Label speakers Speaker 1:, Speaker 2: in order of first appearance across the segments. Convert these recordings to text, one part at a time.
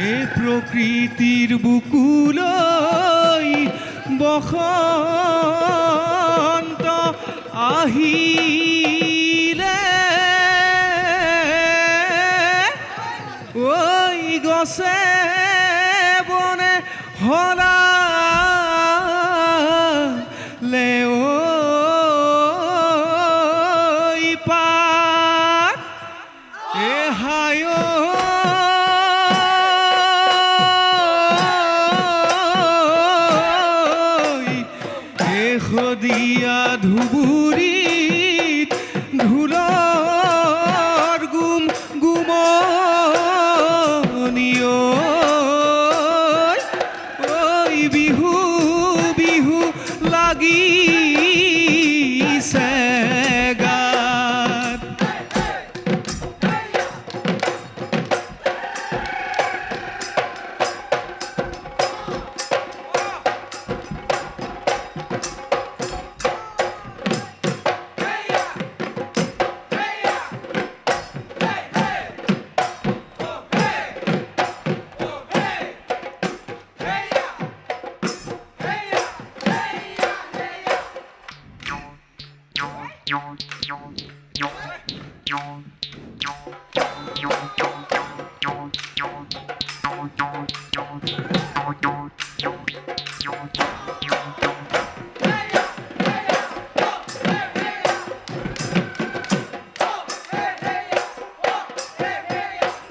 Speaker 1: এ প্রকৃতির বুকুলৈ বসন্ত আহিলে ওই গছে বনে হলালে ওই পাত এ হায় দিয়া ধুবুৰীত ঢোলৰ গুম গুমনি ঐ বিহু বিহু লাগিছে গাত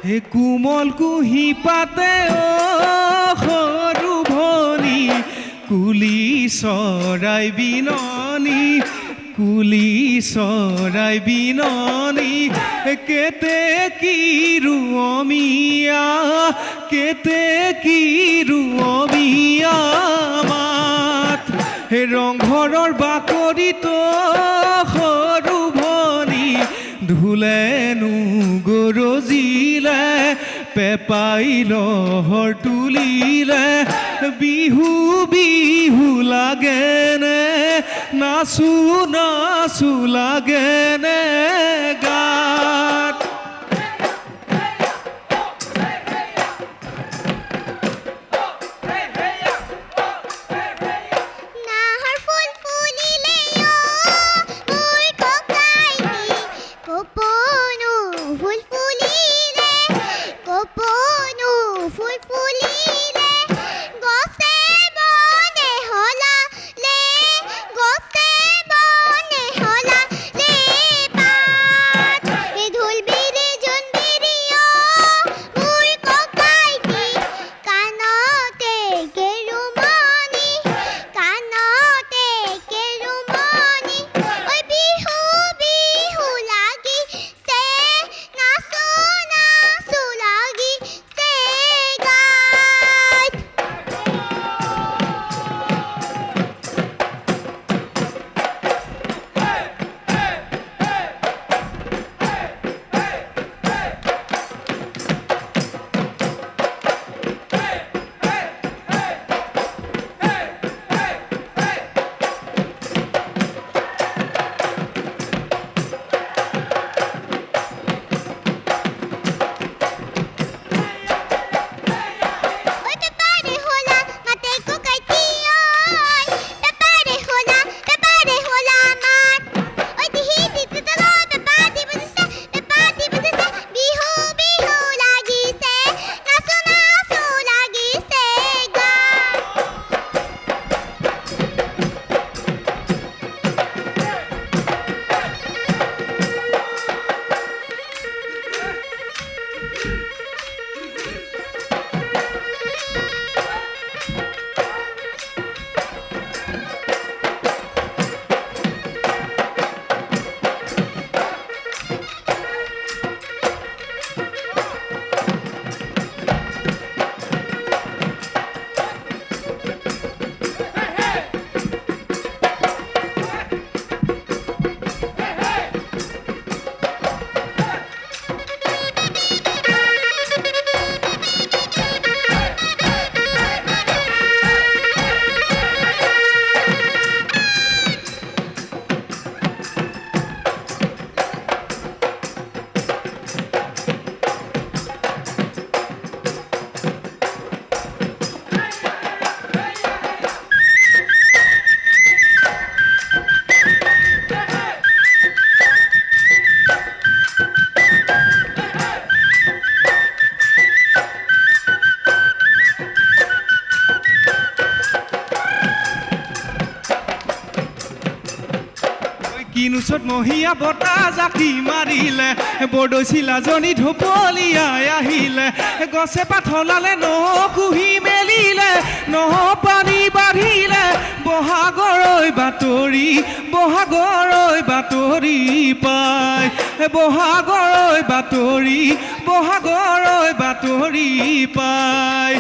Speaker 1: হে কোমল কুহি পাতে সৰু ভনী কুলি চৰাই বিননি কুলি চৰাই বিননি কেতে কি ৰুঅমিয়া কেতে কি ৰুঅমিয়া মাত হে ৰংঘৰৰ বাকৰিত সৰু ভনী ধুলেনো গৰজিলে পেপাই লহৰ তুলিলে বিহু বিহু লাগেনে নাচো নাচো লাগেনে গাত কিনুচত মহিয়া বতাহ জাকি মাৰিলে বৰদৈচিলাজনী ঢপলিয়াই আহিলে গছে পাথলালে নহ কুহি মেলিলে নহ পানী বাঢ়িলে বহাগৰৈ বাতৰি বহাগৰৈ বাতৰি পায় বহাগৰৈ বাতৰি বহাগৰৈ বাতৰি পায়